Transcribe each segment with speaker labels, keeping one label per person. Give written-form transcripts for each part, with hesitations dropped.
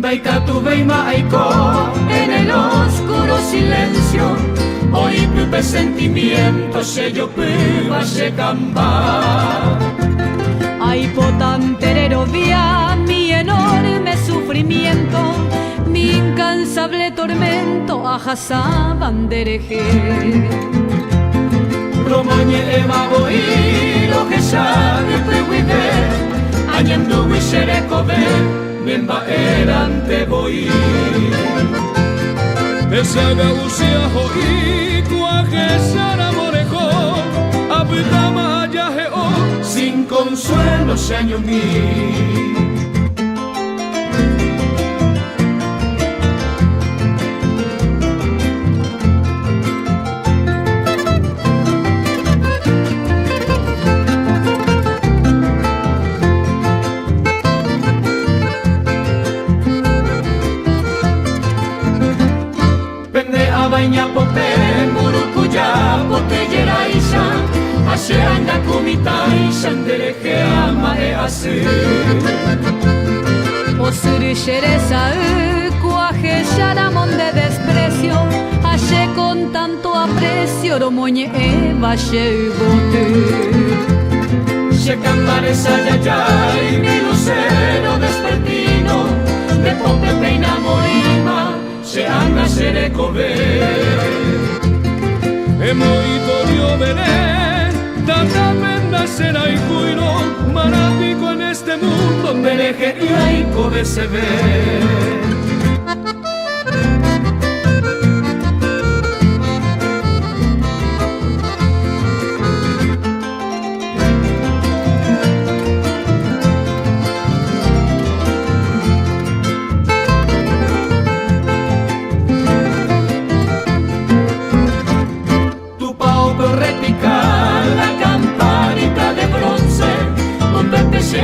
Speaker 1: Daikatu veima aiko en el oscuro silencio, hoy pupe sentimiento se yo pupa se camba.
Speaker 2: Ay potanterero vía mi enorme sufrimiento, mi incansable tormento ajasa bandereje.
Speaker 1: Romoñe eva voy lo que sabe prehuide, añendo wishere kobe. Memba erante boi
Speaker 3: Esaga usia hoi kuaje sara morejo Abdama yaje o
Speaker 1: sin consuelo se año mi. Baina pope murukuya botellera izan, aseanga kumita izan dereje ama eazu.
Speaker 2: Osuru xereza cuaje sharamon de desprecio, ashe con tanto aprecio romoñe eva she bote.
Speaker 1: Se cantare sayayay mi lucero despertino, de pope peina morima se anga sere kobe.
Speaker 3: Emoitorio veré tanta pena será y cuiro marático en este mundo
Speaker 1: Dereje y ay kobe se ve.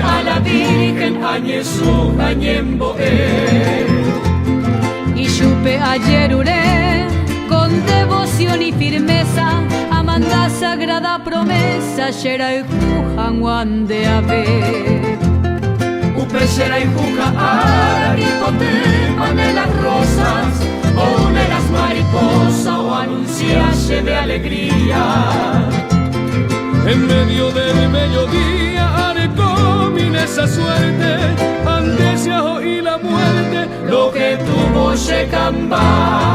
Speaker 1: A la Virgen añesu añembo
Speaker 2: y supe ayer uré con devoción y firmeza amanda sagrada promesa shera y jujan wande ave
Speaker 1: upe shera y juja aripote de las rosas o de las mariposas o anunciarse de alegría
Speaker 3: en medio del mediodía esa suerte, antes ya oí la muerte,
Speaker 1: lo que tuvo se camba.